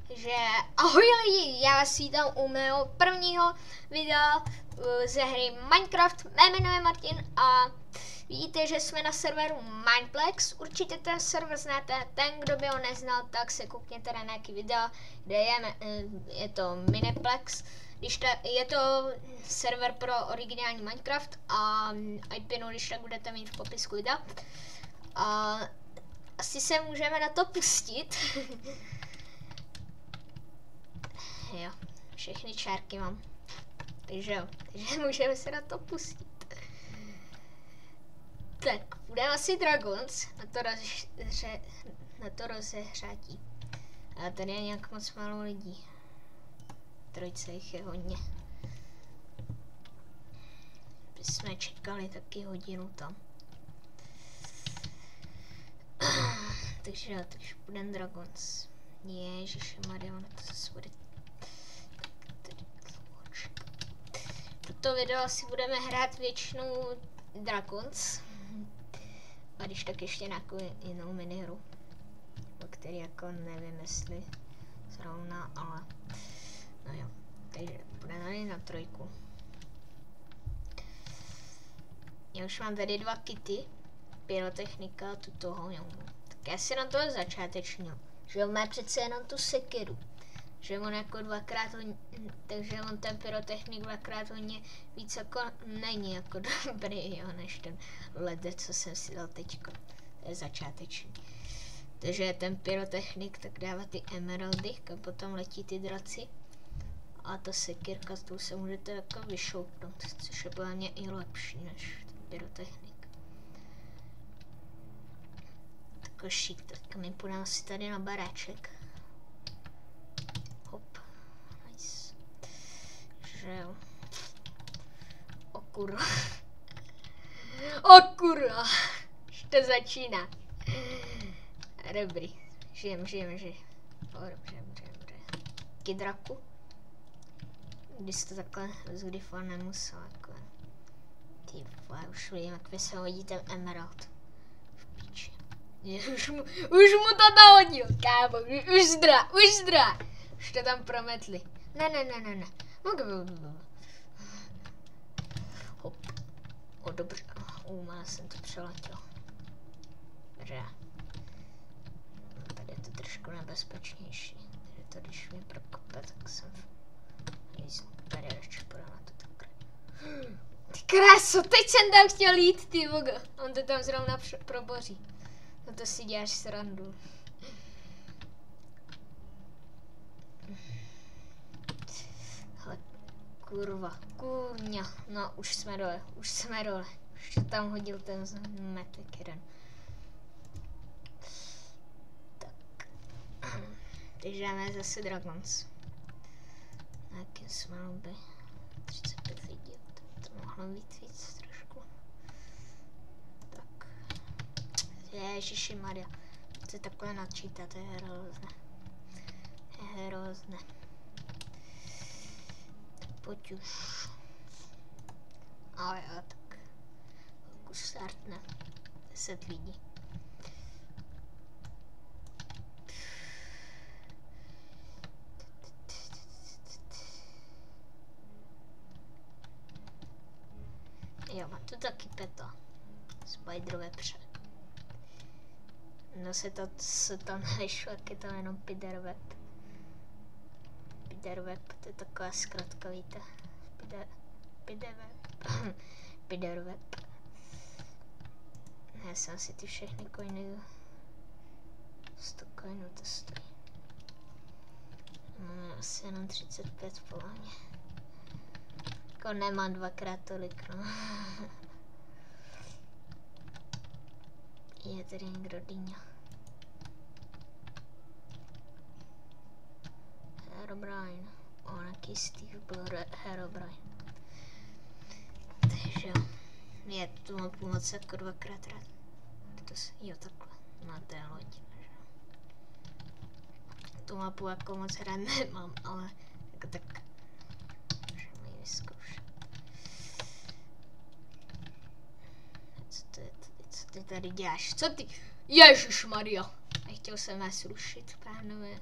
že ahoj lidi, já vás vítám u mého prvního videa ze hry Minecraft. Mé jméno je Martin a vidíte, že jsme na serveru Mineplex. Určitě ten server znáte, ten, kdo by ho neznal, tak se koukněte na nějaký videa, kde je to Mineplex. Je to server pro originální Minecraft a IPinu, když tak budete mít v popisku videa. A asi se můžeme na to pustit. Jo, všechny čárky mám. Takže jo, takže můžeme se na to pustit. Tak, budeme asi Dragons na to rozehřátí. A tady je nějak moc málo lidí. Trojce jich je hodně. My jsme čekali taky hodinu tam. Takže jo, takže budeme Dragons. Ježišmarja, ono to zase bude. Toto video asi budeme hrát většinou Dragons. A když tak ještě nějakou jinou minihru, o který jako nevím, jestli zrovna, ale no jo, takže budeme na trojku. Já už mám tady 2 kity, pyrotechnika a tuto hoňovou. Tak já si na toho začátečního, že on má přece jenom tu sekiru. Že on jako dvakrát hodně, takže on ten pyrotechnik dvakrát hodně víc jako není jako dobrý, jo, než ten led, co jsem si dal teďko. To je začáteční. Takže ten pyrotechnik tak dává ty emeraldy, a potom letí ty draci. A ta sekirka, s tou se můžete jako vyšoupnout, což je podle mě i lepší než ten pyrotechnik. Tak šík, tak my půjdeme asi tady na baráček. Hop, nice. Že jo. O kurva. O kurva. Už to začíná. Dobrý. Žijem. O, dobře. Kidraku. Když to takhle zgrifo nemusel, jako. Ty vole, už vidím, jak vy se hodí ten emerald. V píči. Už mu to nahodil, kámo, už zdrá. Už to tam prometli. Ne. Hop. O, dobře. Má jsem to přeletěl. Dobře. Tady je to trošku nebezpečnější. Takže to, když mě prokope, tak jsem tady ještě půjdu na to takhle. Ty kráso, teď jsem tam chtěl jít, ty vogo. On to tam zrovna proboří. No to si děláš srandu. Hele, kurva, kurňa. No, už jsme dole. Už to tam hodil ten metek jeden. Tak. Teď dáme zase Dragons. Na jakým jsme by 35 lidí. To mohlo být víc trošku. Tak. Ježišimarja. To je takhle načítat, to je hrozné. Pojď už. Ale jo, tak. Už startne. 10 lidí. Jo, má tu taky peta. Spiderwebře. No se to nešlo, jak je to jenom Spiderweb. Spiderweb, to je taková zkratka, víte. Spiderweb. Já jsem si ty všechny coiny 100 coinů to stojí. Máme asi jenom 35 podle mě. Jako nemám dvakrát tolik, no. Je tady někdo dýňa. Herobrine. O, nějaký Steve byl Herobrine. Takže jo. Je, tu mám pomoc jako dvakrát rád. Jo, takhle. Na té loď. Tu mapu jako moc rád nemám, ale jako tak. Můžeme ji vyzkoušet. Co ty tady děláš? Co ty? Ježišmarja! Nechtěl jsem vás rušit, pánové.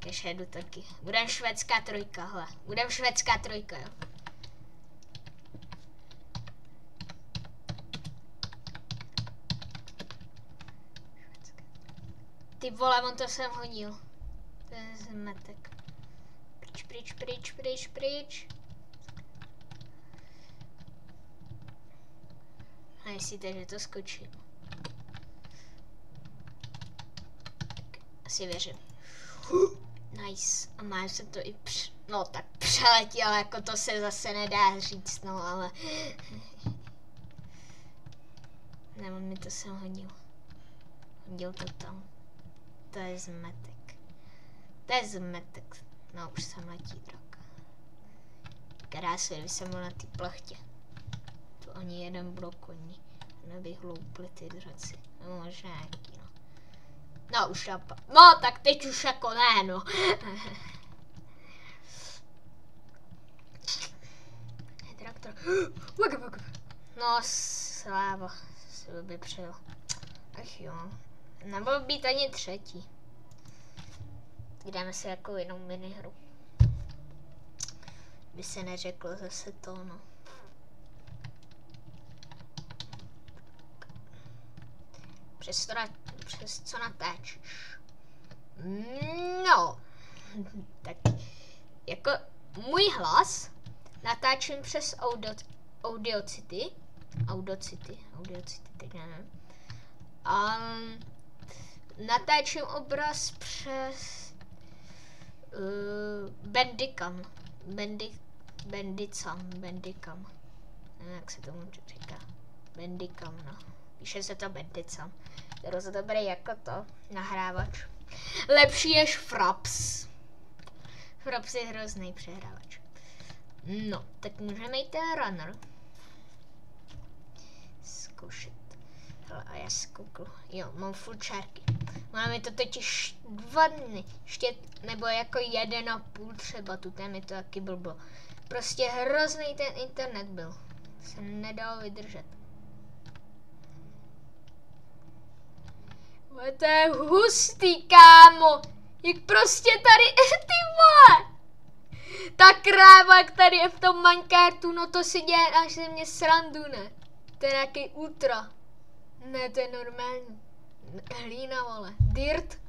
Kež jedu taky. Budem švédská trojka, hele. Budem švédská trojka, jo. Ty vole, on to sem hodil. To je zmetek. Pryč. A myslíte, že to skočím? Tak, asi věřím. Nice. A má se to i no tak přeletěl, jako to se zase nedá říct, no ale... Nebo mi to sem hodil. Hodil to tam. To je zmetek. No už jsem letí drak. Krásně, kdyby jsem byl na té plachtě. To ani jeden blok oni nevyhloupli ty draci. No možná nějaký, no. No už no tak teď už jako ne, no. Traktor. No sláva. Se by přijel. Ach jo. Nebyl být ani třetí. Dáme si jako jinou minihru. By se neřeklo zase to, no. Přes co natáčíš? No. Tak jako můj hlas natáčím přes Audacity, teď nevím. Natáčím obraz přes Bandicam. Bandicam. Nevím, jak se tomu říká. Bandicam, no. Píše se to Bandicam. To je dost dobrý jako to, nahrávač. Lepší než Fraps. Fraps je hrozný přehrávač. No, tak můžeme jít ten runner. Zkoušet. Hele, a já zkouknu. Jo, mám full čárky. Máme to totiž 2 dny. Ještě, nebo jako 1,5 třeba, tu tam je to taky blbo. Prostě hrozný ten internet byl. Se nedalo vydržet. To je hustý, kámo. Jak prostě tady, ty vole. Ta kráva, jak tady je v tom Minecartu, no to si děje až ze mě srandu, ne? To je nějaký ultra. Ne, to je normální. Hlína, vole. Dirt.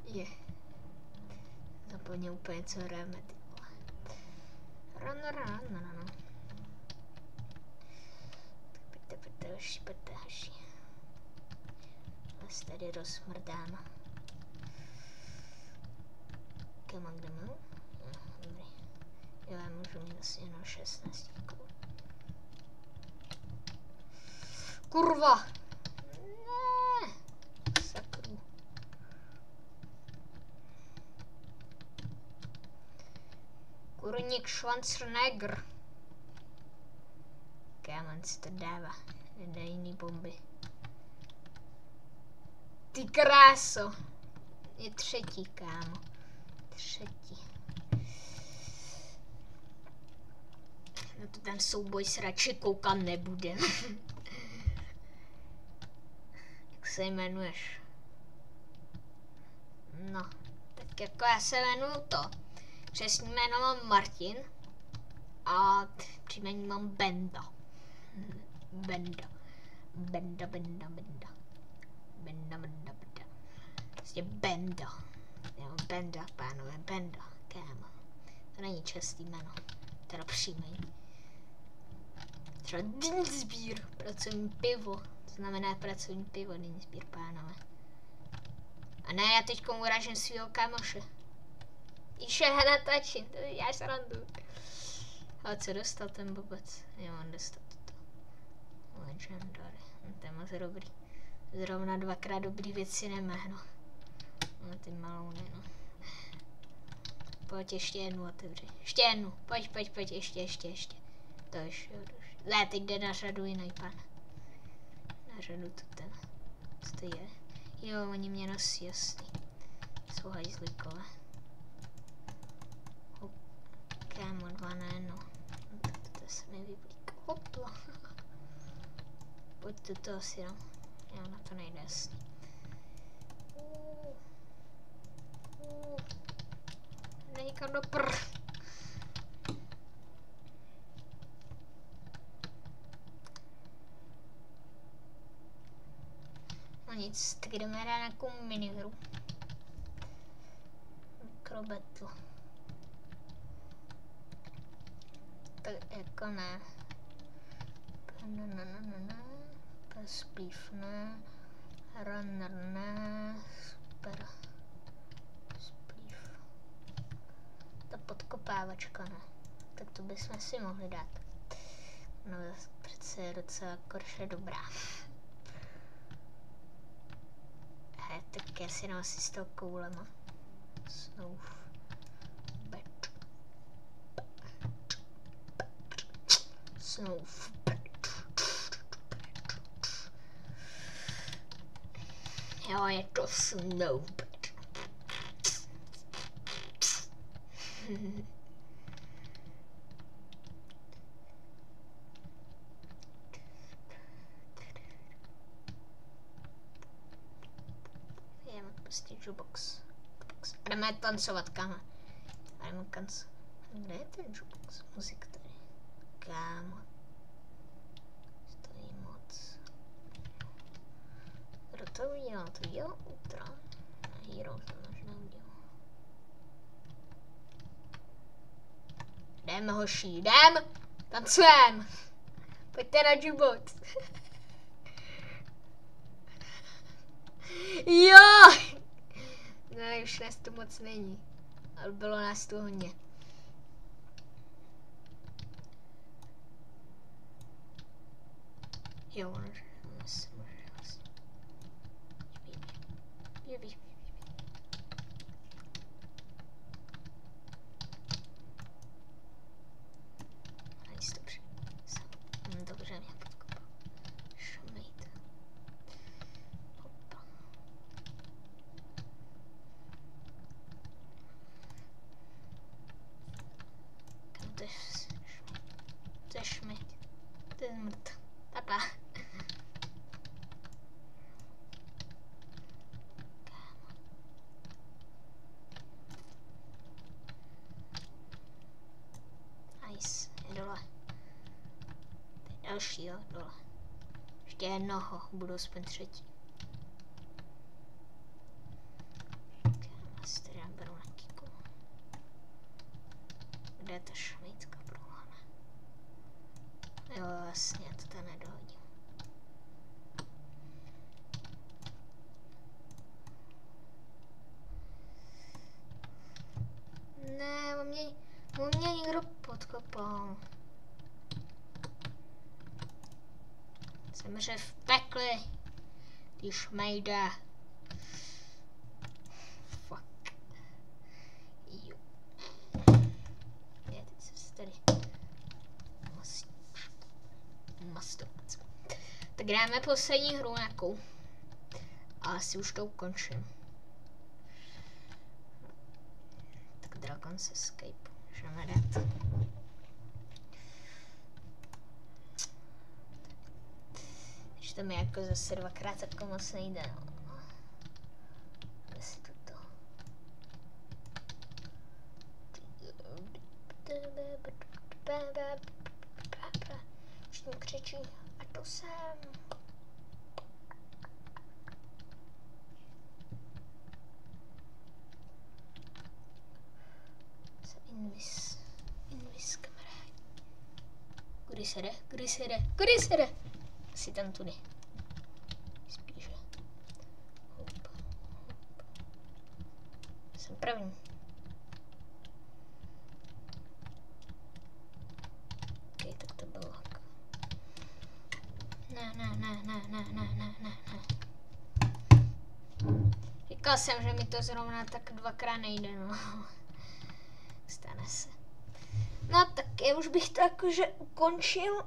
Je. Zapomněl úplně, co hrajeme, ty vole. No. Pojďte, hoši. Vás tady rozmrdáme. Kde mám? No, dobrý. Jo, já můžu mít asi jenom 16. Kurva! Ne! Sakru. Kurník Schwarzenegger. Káman si to dává. Nedá jiný bomby. Ty kráso! Je třetí, kámo. Třetí. No to ten souboj se radši koukat nebude. Jak se jmenuješ? No, tak jako já se jmenuji to. Přesně jméno mám Martin. A příjmení mám Benda. Benda. Prostě Benda. Jo, Benda, pánové, Benda. Kámo. To není častý jméno. Teda příjmení. Třeba Dinsbír, pracovní pivo. To znamená pracovní pivo, Dinsbír, pánové. A ne, já teďka urážím svýho kámoše. Již je natáčím, to já srandu. Ale co dostal ten bobec? Jo, on dostal toto. Legendary. To je moc dobrý. Zrovna 2krát dobrý věci nemáhnu. No ty malouny, no. Pojď ještě jednu otevři. Ještě jednu. Pojď, ještě. To už. Ne, teď jde na řadu jiný pan. Na řadu tu ten. Co to je? Jo, oni mě nosí, jasný. Jsou hajzlikové. Kámo, 2 na 1. No, tak to se mi vyblíká. Hopla. Pojď to asi dám. Jo, na to nejde jasný. někam do prr. No nic, tak jdeme hrát nějakou minihru. Microbattle. Tak jako ne. Spív ne. Runner ne. Super. Spív. Ta podkopávačka ne. Tak to bychom si mohli dát. No přece je docela korše dobrá. Tak já si dám asi s tou koulema. Snow. Snow. Jo, je to Snowbed. Jdeme prostě jukebox. Jdeme tancovat, kámo. Jdeme tancovat. Kde je ten jukebox? Muzika tady. Kámo. Stojí moc. Kdo to udělal? To udělal Ultra. Hero to možná udělal. Jdem hoši, jdem! Tancujem! Pojďte na jukebox. Jo! No, už nás tu moc není. Ale bylo nás tu hodně. Jo, ono se může vlastně. Běbí. Nice, dobře. Dobře mě podkopal. Šumejte. Hopa. Kam to je? To je šmejt. To je zmrt. Papa. Nice, je dole. Další, jo, dole. Ještě jednoho, budu aspoň třetí. Asi teda beru na kiku. Kde je ta šmejtka prohlána? Jo, jasně, to tam nedohodím. Ne, on mě někdo podkopal. Jsem v pekli, když mejde. Fuck. Jo. Je, teď se tady mastovat. Tak dáme poslední hru nějakou. A asi už to ukončím. Tak Dragon's Escape. Můžeme dát. Když to mi jako zase dvakrát tak moc nejde. No. Kde si toto? Už tím křičí. A to jsem. Invis kamarád. Kudy se jde? Asi tam tudy. Spíše. Hop. Jsem první. Ok, tak to bylo hak. Ne. Říkal jsem, že mi to zrovna tak dvakrát nejde, no. Stane se. No tak já už bych to jakože ukončil.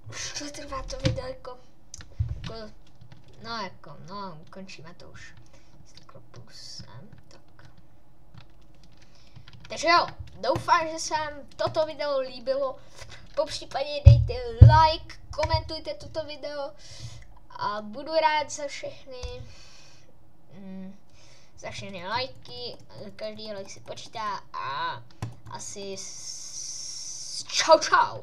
Už to trvá to video jako ukončíme to už. Tak. Takže jo, doufám, že se vám toto video líbilo. Popřípadě dejte like, komentujte toto video a budu rád za všechny za všechny lajky, každý like si počítá a asi čau čau.